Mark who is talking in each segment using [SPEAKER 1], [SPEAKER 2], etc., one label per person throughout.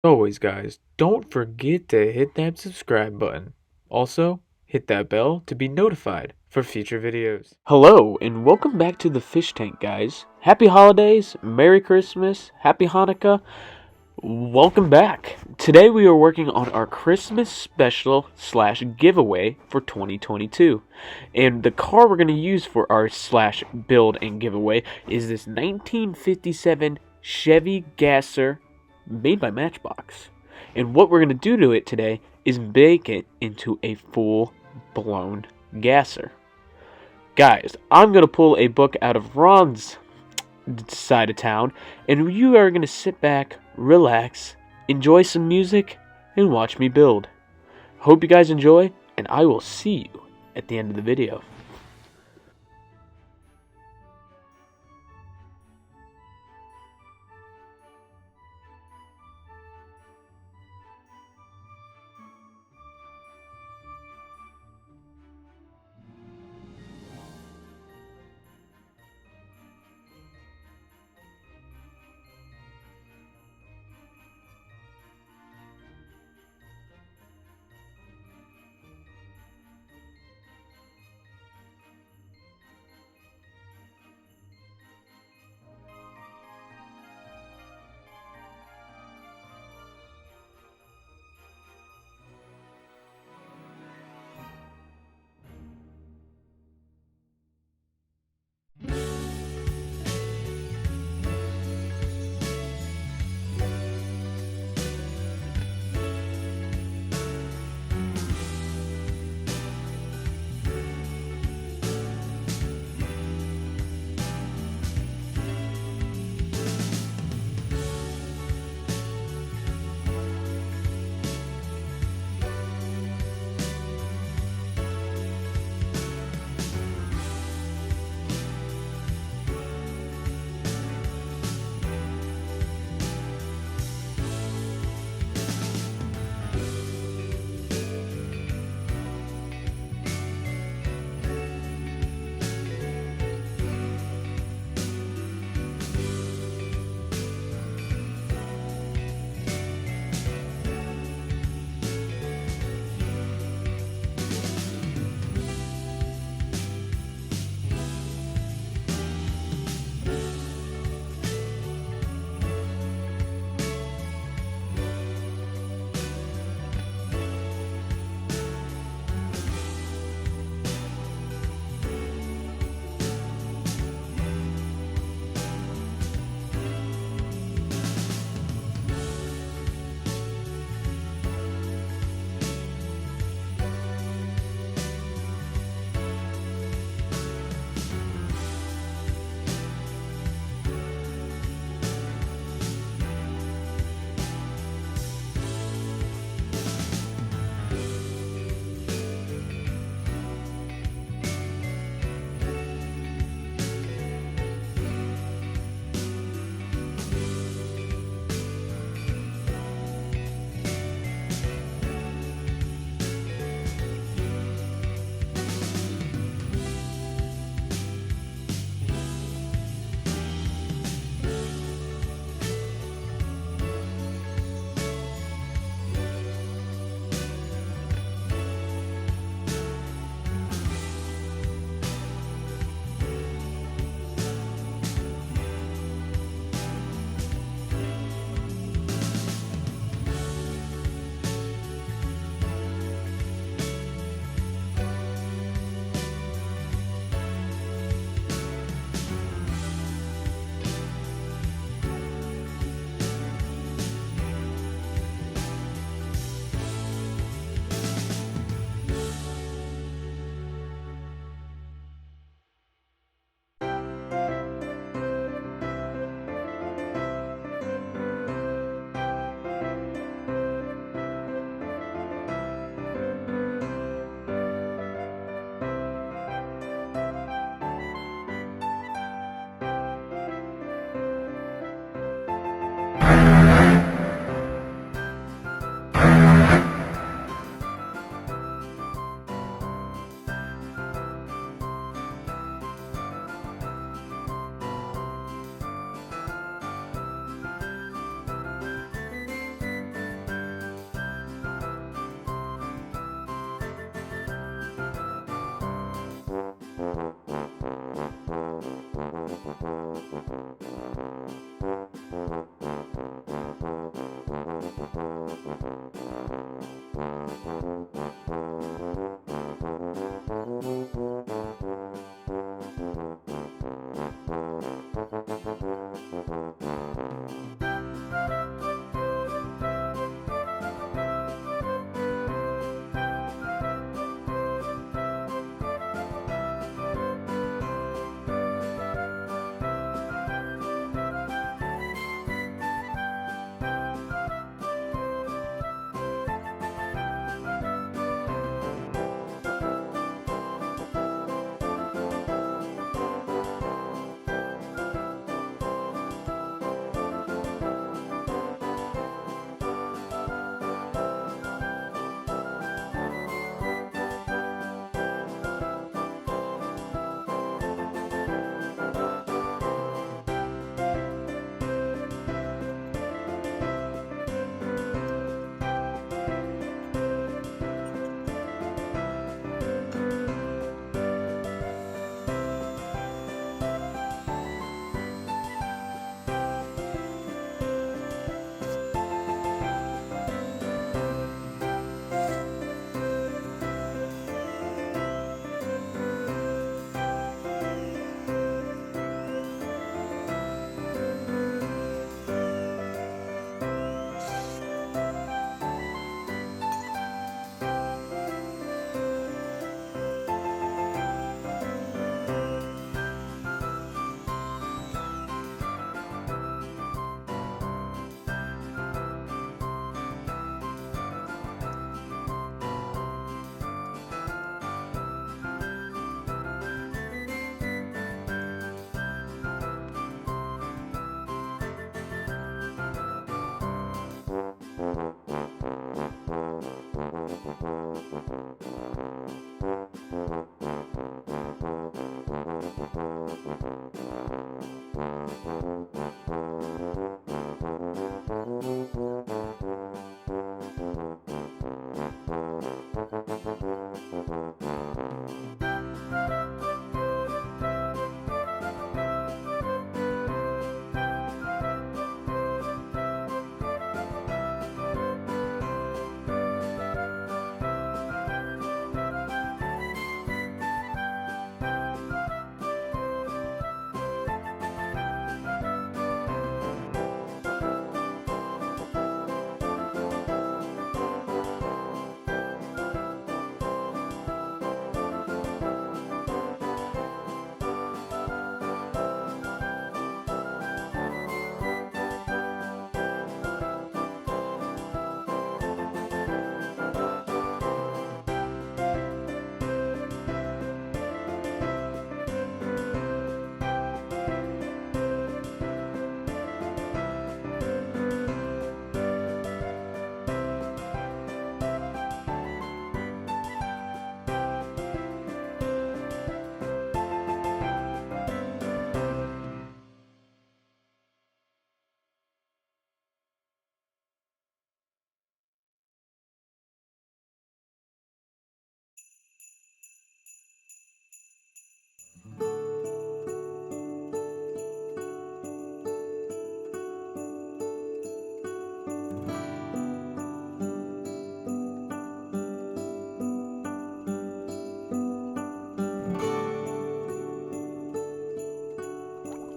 [SPEAKER 1] Always, guys, don't forget to hit that subscribe button. Also, hit that bell to be notified for future videos. Hello, and welcome back to the Fish Tank, guys. Happy holidays, Merry Christmas, Happy Hanukkah. Welcome back. Today we are working on our Christmas special slash giveaway for 2022. And the car we're going to use for our slash build and giveaway is this 1957 Chevy Gasser made by Matchbox. And what we're going to do to it today is make it into a full-blown gasser. Guys, I'm going to pull a book out of Ron's side of town, and you are going to sit back, relax, enjoy some music, and watch me build. Hope you guys enjoy, and I will see you at the end of the video.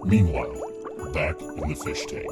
[SPEAKER 2] Meanwhile, back in the fish tank.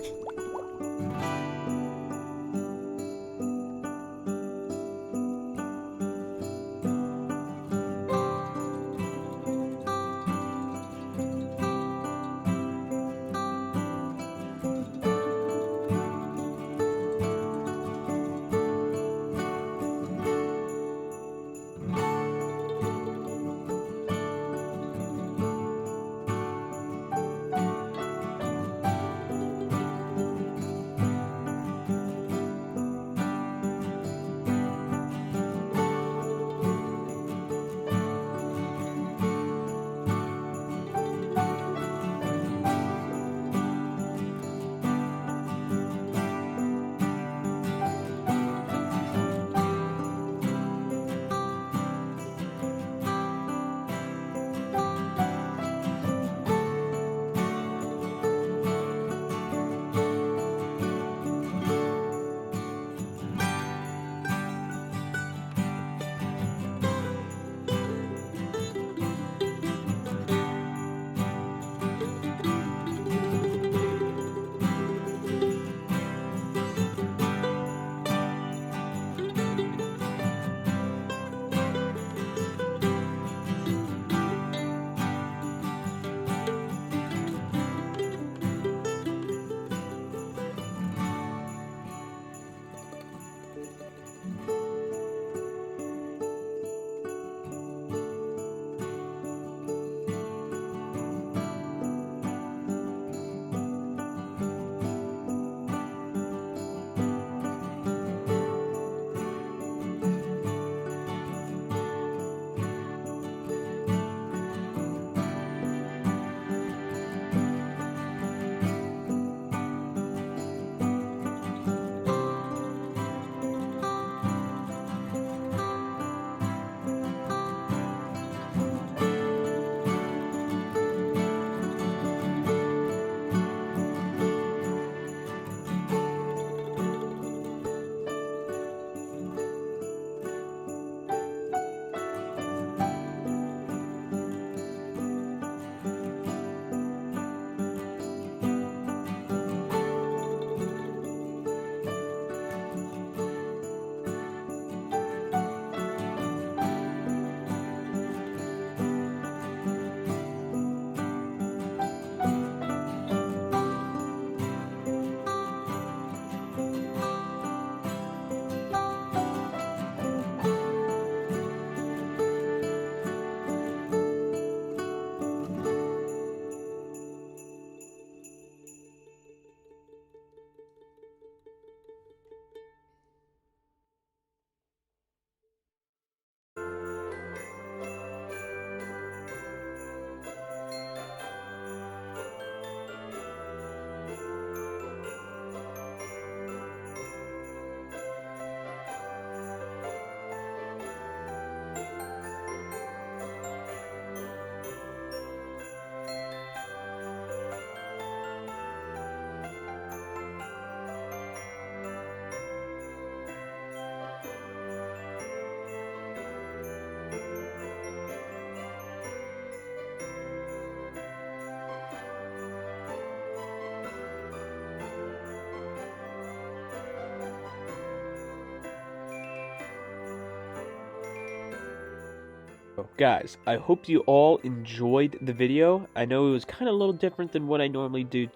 [SPEAKER 1] Guys, I hope you all enjoyed the video. I know it was kind of a little different than what I normally do,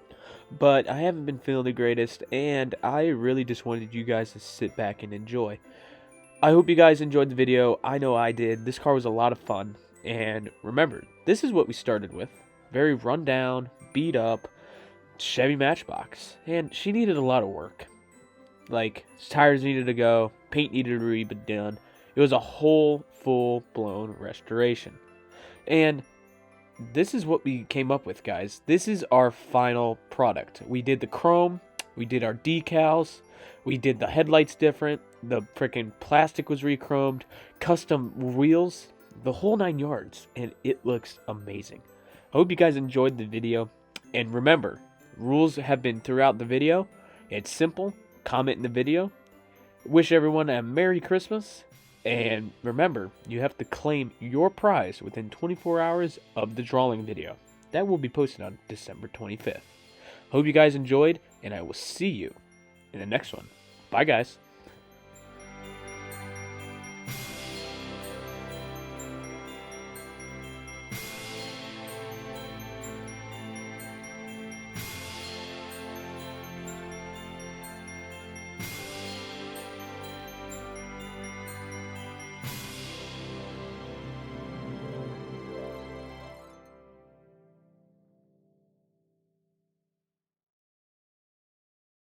[SPEAKER 1] but I haven't been feeling the greatest, and I really just wanted you guys to sit back and enjoy. I hope you guys enjoyed the video. I know I did. This car was a lot of fun, and remember, this is what we started with. Very run down, beat up, Chevy Matchbox, and she needed a lot of work. Like, tires needed to go, paint needed to be done. It was a whole full-blown restoration. And this is what we came up with, guys. This is our final product. We did the chrome, we did our decals, we did the headlights different, the freaking plastic was re-chromed, custom wheels, the whole 9 yards, and it looks amazing. I hope you guys enjoyed the video, and remember, rules have been throughout the video. It's simple. Comment in the video. Wish everyone a Merry Christmas. And remember, you have to claim your prize within 24 hours of the drawing video. That will be posted on December 25th. Hope you guys enjoyed, and I will see you in the next one. Bye, guys.